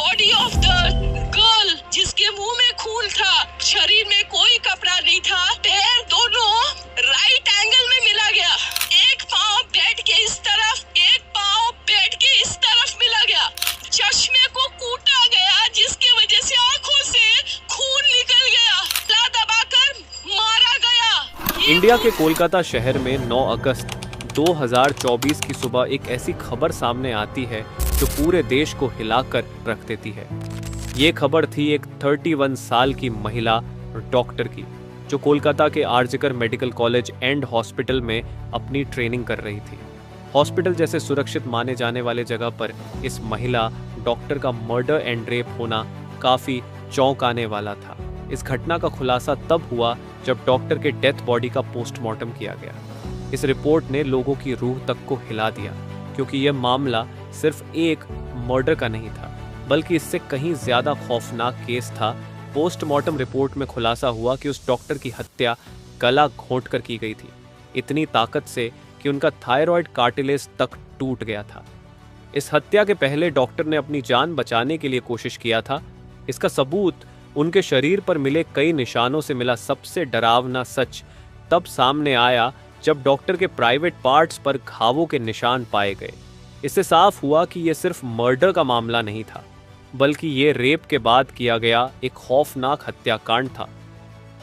Body of the girl जिसके मुंह में खून था, शरीर में कोई कपड़ा नहीं था, पैर दोनों राइट एंगल में मिला गया, एक पाँव बेड के इस तरफ, एक पाँव बेड के इस तरफ मिला गया, चश्मे को कूटा गया जिसकी वजह से आंखों से खून निकल गया, ला दबाकर मारा गया। इंडिया के कोलकाता शहर में 9 अगस्त 2024 की सुबह एक ऐसी खबर सामने आती है जो पूरे देश को हिलाकर रख देती है। ये खबर थी एक 31 साल की महिला डॉक्टर की, जो कोलकाता के RG Kar medical college and hospital में अपनी ट्रेनिंग कर रही थी। हॉस्पिटल जैसे सुरक्षित माने जाने वाले जगह पर इस महिला डॉक्टर का मर्डर एंड रेप होना काफी चौंकाने वाला था। इस घटना का खुलासा तब हुआ जब डॉक्टर के डेथ बॉडी का पोस्टमार्टम किया गया। इस रिपोर्ट ने लोगों की रूह तक को हिला दिया, क्योंकि यह मामला सिर्फ एक मर्डर का नहीं था, बल्कि इससे कहीं ज्यादा खौफनाक केस था। पोस्टमार्टम रिपोर्ट में खुलासा हुआ कि उस डॉक्टर की हत्या गला घोंटकर की गई थी, इतनी ताकत से कि उनका थायराइड कार्टिलेज तक टूट गया था। इस हत्या के पहले डॉक्टर ने अपनी जान बचाने के लिए कोशिश किया था। इसका सबूत उनके शरीर पर मिले कई निशानों से मिला। सबसे डरावना सच तब सामने आया जब डॉक्टर के प्राइवेट पार्ट्स पर घावों के निशान पाए गए। इससे साफ हुआ कि यह सिर्फ मर्डर का मामला नहीं था, बल्कि ये रेप के बाद किया गया एक खौफनाक हत्याकांड था।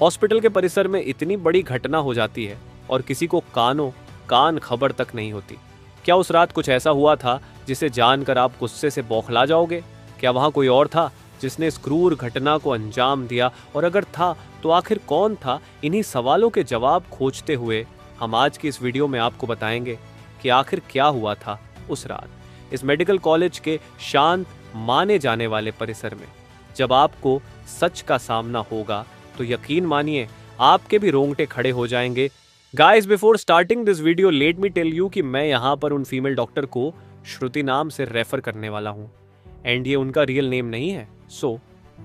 हॉस्पिटल के परिसर में इतनी बड़ी घटना हो जाती है और किसी को कान खबर तक नहीं होती। क्या उस रात कुछ ऐसा हुआ था जिसे जानकर आप गुस्से से बौखला जाओगे? क्या वहां कोई और था जिसने इस क्रूर घटना को अंजाम दिया? और अगर था तो आखिर कौन था? इन्हीं सवालों के जवाब खोजते हुए हम आज की इस वीडियो में आपको बताएंगे कि आखिर क्या हुआ था उस रात इस मेडिकल कॉलेज के शांत माने जाने वाले परिसर में। जब आपको सच का सामना होगा तो यकीन मानिए आपके भी रोंगटे खड़े हो जाएंगे। Guys, before starting this video let me tell you कि मैं यहाँ पर उन फीमेल डॉक्टर को श्रुति नाम से रेफर करने वाला हूँ, एंड ये उनका रियल नेम नहीं है, सो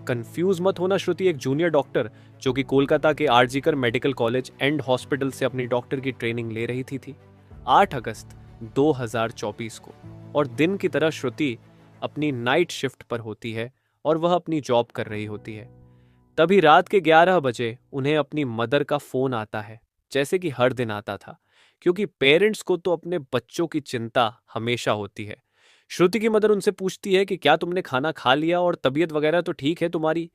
कंफ्यूज मत होना। श्रुति एक जूनियर डॉक्टर जो कि कोलकाता के RG Kar medical college and hospital से अपनी डॉक्टर की ट्रेनिंग ले रही थी 8 अगस्त 2024 को। और दिन की तरह श्रुति अपनी नाइट शिफ्ट पर होती है और वह अपनी जॉब कर रही होती है। तभी रात के 11 बजे उन्हें अपनी मदर का फोन आता है, जैसे कि हर दिन आता था, क्योंकि पेरेंट्स को तो अपने बच्चों की चिंता हमेशा होती है। श्रुति की मदर उनसे पूछती है कि क्या तुमने खाना खा लिया और तबीयत वगैरह तो ठीक है तुम्हारी?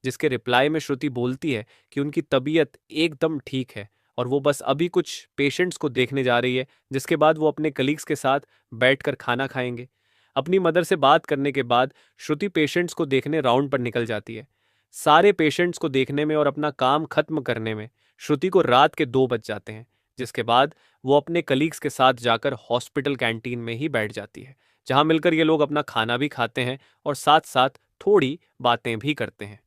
जिसके रिप्लाई में श्रुति बोलती है कि उनकी तबीयत एकदम ठीक है और वो बस अभी कुछ पेशेंट्स को देखने जा रही है, जिसके बाद वो अपने कलीग्स के साथ बैठकर खाना खाएंगे। अपनी मदर से बात करने के बाद श्रुति पेशेंट्स को देखने राउंड पर निकल जाती है। सारे पेशेंट्स को देखने में और अपना काम खत्म करने में श्रुति को रात के 2 बज जाते हैं, जिसके बाद वो अपने कलीग्स के साथ जाकर हॉस्पिटल कैंटीन में ही बैठ जाती है, जहां मिलकर ये लोग अपना खाना भी खाते हैं और साथ साथ थोड़ी बातें भी करते हैं।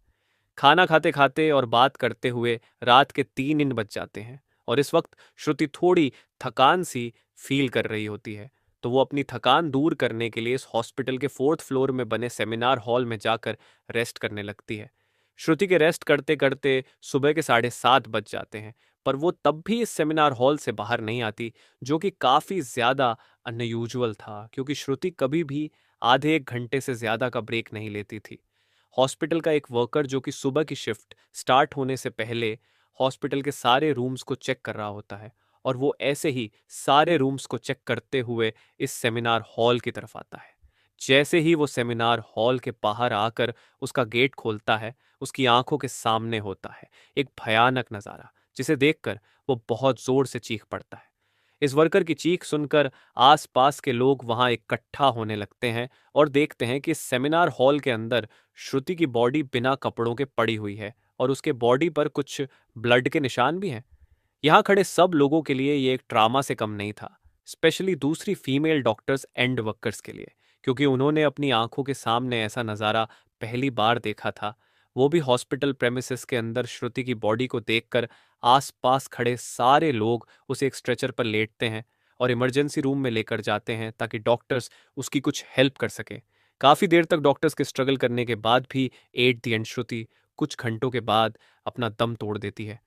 खाना खाते खाते और बात करते हुए रात के 3 बज जाते हैं और इस वक्त श्रुति थोड़ी थकान सी फील कर रही होती है, तो वो अपनी थकान दूर करने के लिए इस हॉस्पिटल के 4th फ्लोर में बने सेमिनार हॉल में जाकर रेस्ट करने लगती है। श्रुति के रेस्ट करते करते सुबह के 7:30 बज जाते हैं, पर वो तब भी इस सेमिनार हॉल से बाहर नहीं आती, जो कि काफ़ी ज़्यादा अनयूजुअल था, क्योंकि श्रुति कभी भी आधे 1 घंटे से ज़्यादा का ब्रेक नहीं लेती थी। हॉस्पिटल का एक वर्कर जो कि सुबह की शिफ्ट स्टार्ट होने से पहले हॉस्पिटल के सारे रूम्स को चेक कर रहा होता है, और वो ऐसे ही सारे रूम्स को चेक करते हुए इस सेमिनार हॉल की तरफ आता है। जैसे ही वो सेमिनार हॉल के बाहर आकर उसका गेट खोलता है, उसकी आंखों के सामने होता है एक भयानक नज़ारा, जिसे देखकर वो बहुत जोर से चीख पड़ता है। इस वर्कर की चीख सुनकर आसपास के लोग वहां इकट्ठा होने लगते हैं और देखते हैं कि सेमिनार हॉल के अंदर श्रुति की बॉडी बिना कपड़ों के पड़ी हुई है और उसके बॉडी पर कुछ ब्लड के निशान भी हैं। यहाँ खड़े सब लोगों के लिए ये एक ट्रामा से कम नहीं था, स्पेशली दूसरी फीमेल डॉक्टर्स एंड वर्कर्स के लिए, क्योंकि उन्होंने अपनी आंखों के सामने ऐसा नज़ारा पहली बार देखा था। वो भी हॉस्पिटल प्रेमिसेस के अंदर श्रुति की बॉडी को देखकर आसपास खड़े सारे लोग उसे एक स्ट्रेचर पर लेटते हैं और इमरजेंसी रूम में लेकर जाते हैं ताकि डॉक्टर्स उसकी कुछ हेल्प कर सकें। काफ़ी देर तक डॉक्टर्स के स्ट्रगल करने के बाद भी एट द एंड श्रुति कुछ घंटों के बाद अपना दम तोड़ देती है।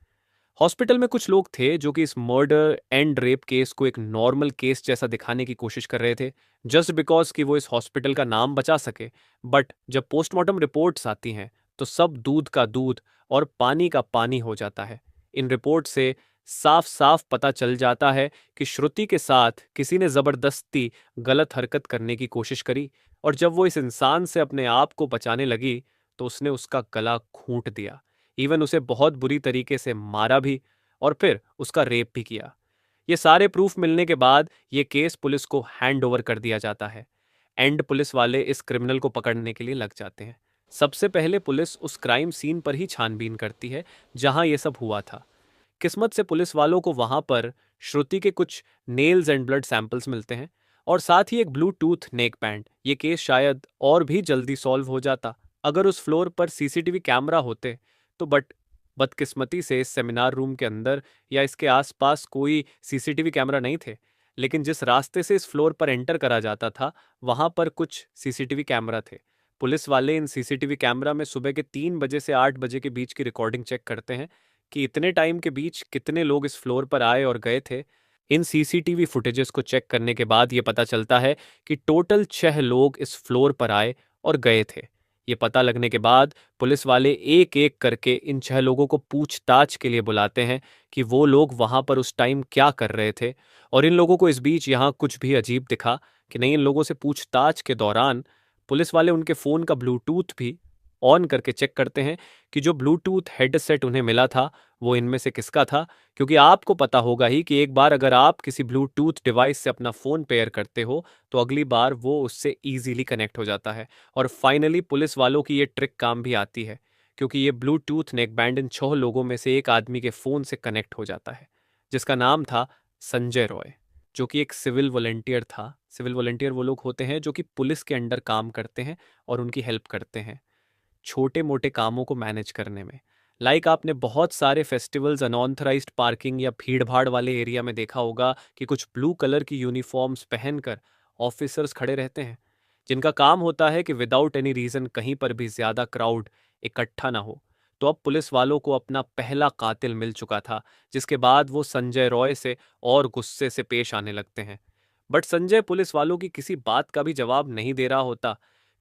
हॉस्पिटल में कुछ लोग थे जो कि इस मर्डर एंड रेप केस को एक नॉर्मल केस जैसा दिखाने की कोशिश कर रहे थे, जस्ट बिकॉज कि वो इस हॉस्पिटल का नाम बचा सके। बट जब पोस्टमार्टम रिपोर्ट्स आती हैं तो सब दूध का दूध और पानी का पानी हो जाता है। इन रिपोर्ट से साफ साफ पता चल जाता है कि श्रुति के साथ किसी ने जबरदस्ती गलत हरकत करने की कोशिश करी, और जब वो इस इंसान से अपने आप को बचाने लगी तो उसने उसका गला घूंट दिया, इवन उसे बहुत बुरी तरीके से मारा भी, और फिर उसका रेप भी किया। ये सारे प्रूफ मिलने के बाद ये केस पुलिस को हैंड ओवर कर दिया जाता है एंड पुलिस वाले इस क्रिमिनल को पकड़ने के लिए लग जाते हैं। सबसे पहले पुलिस उस क्राइम सीन पर ही छानबीन करती है जहां ये सब हुआ था। किस्मत से पुलिस वालों को वहां पर श्रुति के कुछ नेल्स एंड ब्लड सैंपल्स मिलते हैं और साथ ही एक ब्लूटूथ नेक बैंड। ये केस शायद और भी जल्दी सॉल्व हो जाता अगर उस फ्लोर पर सीसीटीवी कैमरा होते तो, बट बदकिस्मती से इस सेमिनार रूम के अंदर या इसके आसपास कोई सीसीटीवी कैमरा नहीं थे। लेकिन जिस रास्ते से इस फ्लोर पर एंटर करा जाता था वहां पर कुछ सीसीटीवी कैमरा थे। पुलिस वाले इन सीसीटीवी कैमरा में सुबह के 3 बजे से 8 बजे के बीच की रिकॉर्डिंग चेक करते हैं कि इतने टाइम के बीच कितने लोग इस फ्लोर पर आए और गए थे। इन सीसीटीवी फुटेजेस को चेक करने के बाद ये पता चलता है कि टोटल 6 लोग इस फ्लोर पर आए और गए थे। ये पता लगने के बाद पुलिस वाले एक एक करके इन 6 लोगों को पूछताछ के लिए बुलाते हैं कि वो लोग वहां पर उस टाइम क्या कर रहे थे। और इन लोगों को इस बीच यहाँ कुछ भी अजीब दिखा कि नहीं, इन लोगों से पूछताछ के दौरान पुलिस वाले उनके फ़ोन का ब्लूटूथ भी ऑन करके चेक करते हैं कि जो ब्लूटूथ हेडसेट उन्हें मिला था वो इनमें से किसका था। क्योंकि आपको पता होगा ही कि एक बार अगर आप किसी ब्लूटूथ डिवाइस से अपना फ़ोन पेयर करते हो तो अगली बार वो उससे ईजिली कनेक्ट हो जाता है। और फाइनली पुलिस वालों की ये ट्रिक काम भी आती है, क्योंकि ये ब्लूटूथ नेक बैंड इन 6 लोगों में से एक आदमी के फ़ोन से कनेक्ट हो जाता है, जिसका नाम था संजय रॉय, जो कि एक सिविल वॉलंटियर था। सिविल वॉलंटियर वो लोग होते हैं जो कि पुलिस के अंडर काम करते हैं और उनकी हेल्प करते हैं छोटे मोटे कामों को मैनेज करने में। लाइक आपने बहुत सारे फेस्टिवल्स अनऑथराइज्ड पार्किंग या भीड़ भाड़ वाले एरिया में देखा होगा कि कुछ ब्लू कलर की यूनिफॉर्म्स पहनकर ऑफिसर्स खड़े रहते हैं, जिनका काम होता है कि विदाउट एनी रीज़न कहीं पर भी ज़्यादा क्राउड इकट्ठा ना हो। तो अब पुलिस वालों को अपना पहला कातिल मिल चुका था, जिसके बाद वो संजय रॉय से और गुस्से से पेश आने लगते हैं। बट संजय पुलिस वालों की किसी बात का भी जवाब नहीं दे रहा होता,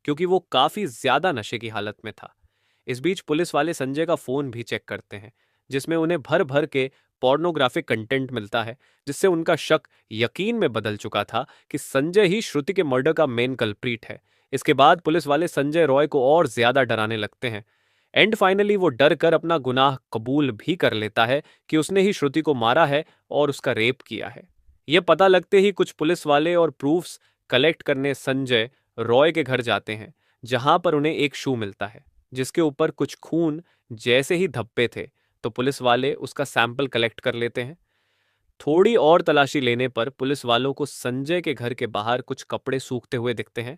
क्योंकि वो काफी ज्यादा नशे की हालत में था। इस बीच पुलिस वाले संजय का फोन भी चेक करते हैं, जिसमें उन्हें भर भर के पोर्नोग्राफिक कंटेंट मिलता है, जिससे उनका शक यकीन में बदल चुका था कि संजय ही श्रुति के मर्डर का मेन कल्प्रीट है। इसके बाद पुलिस वाले संजय रॉय को और ज्यादा डराने लगते हैं एंड फाइनली वो डर कर अपना गुनाह कबूल भी कर लेता है कि उसने ही श्रुति को मारा है और उसका रेप किया है। यह पता लगते ही कुछ पुलिस वाले और प्रूफ्स कलेक्ट करने संजय रॉय के घर जाते हैं, जहां पर उन्हें एक शू मिलता है जिसके ऊपर कुछ खून जैसे ही धब्बे थे। तो पुलिस वाले उसका सैंपल कलेक्ट कर लेते हैं। थोड़ी और तलाशी लेने पर पुलिस वालों को संजय के घर के बाहर कुछ कपड़े सूखते हुए दिखते हैं,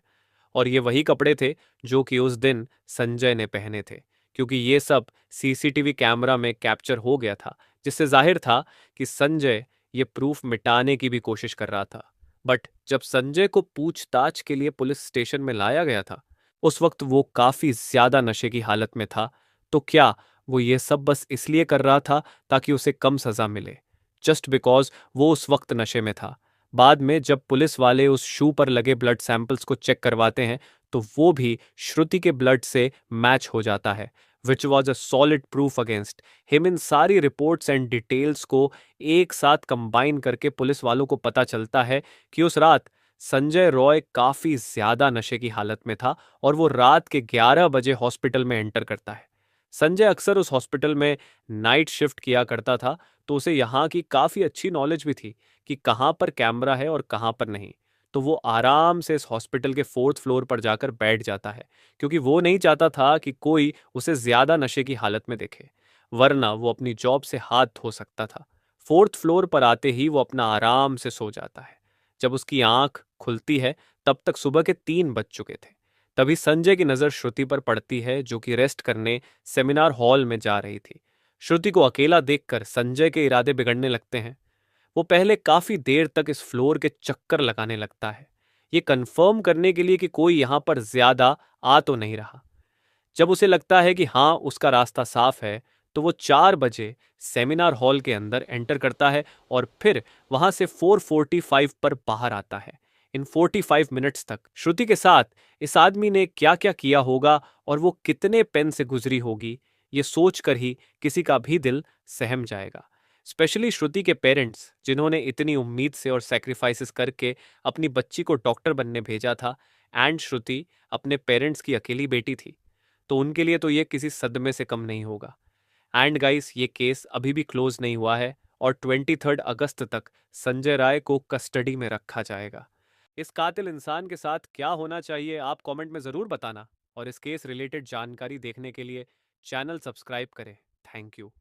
और ये वही कपड़े थे जो कि उस दिन संजय ने पहने थे, क्योंकि ये सब सीसीटीवी कैमरा में कैप्चर हो गया था, जिससे जाहिर था कि संजय ये प्रूफ मिटाने की भी कोशिश कर रहा था। बट जब संजय को पूछताछ के लिए पुलिस स्टेशन में लाया गया था, उस वक्त वो काफी ज्यादा नशे की हालत में था। तो क्या वो ये सब बस इसलिए कर रहा था ताकि उसे कम सजा मिले, जस्ट बिकॉज वो उस वक्त नशे में था? बाद में जब पुलिस वाले उस शू पर लगे ब्लड सैंपल्स को चेक करवाते हैं तो वो भी श्रुति के ब्लड से मैच हो जाता है, which was a solid proof against him. इन सारी रिपोर्ट्स एंड डिटेल्स को एक साथ कंबाइन करके पुलिस वालों को पता चलता है कि उस रात संजय रॉय काफी ज्यादा नशे की हालत में था और वो रात के 11 बजे हॉस्पिटल में एंटर करता है। संजय अक्सर उस हॉस्पिटल में नाइट शिफ्ट किया करता था, तो उसे यहाँ की काफी अच्छी नॉलेज भी थी कि कहाँ पर कैमरा है और कहाँ पर नहीं। तो वो आराम से इस हॉस्पिटल के 4th फ्लोर पर जाकर बैठ जाता है, क्योंकि वो नहीं चाहता था कि कोई उसे ज्यादा नशे की हालत में देखे, वरना वो अपनी जॉब से हाथ धो सकता था। 4th फ्लोर पर आते ही वो अपना आराम से सो जाता है। जब उसकी आंख खुलती है तब तक सुबह के 3 बज चुके थे। तभी संजय की नजर श्रुति पर पड़ती है, जो कि रेस्ट करने सेमिनार हॉल में जा रही थी। श्रुति को अकेला देखकर संजय के इरादे बिगड़ने लगते हैं। वो पहले काफी देर तक इस फ्लोर के चक्कर लगाने लगता है, ये कंफर्म करने के लिए कि कोई यहां पर ज्यादा आ तो नहीं रहा। जब उसे लगता है कि हाँ उसका रास्ता साफ है, तो वो 4 बजे सेमिनार हॉल के अंदर एंटर करता है और फिर वहां से 4:45 पर बाहर आता है। इन 45 मिनट्स तक श्रुति के साथ इस आदमी ने क्या क्या किया होगा और वो कितने पेन से गुजरी होगी, ये सोचकर ही किसी का भी दिल सहम जाएगा। स्पेशली श्रुति के पेरेंट्स, जिन्होंने इतनी उम्मीद से और सेक्रीफाइसेस करके अपनी बच्ची को डॉक्टर बनने भेजा था, एंड श्रुति अपने पेरेंट्स की अकेली बेटी थी, तो उनके लिए तो ये किसी सदमे से कम नहीं होगा। एंड गाइस, ये केस अभी भी क्लोज नहीं हुआ है और 23 अगस्त तक संजय राय को कस्टडी में रखा जाएगा। इस कातिल इंसान के साथ क्या होना चाहिए, आप कमेंट में ज़रूर बताना, और इस केस रिलेटेड जानकारी देखने के लिए चैनल सब्सक्राइब करें। Thank you.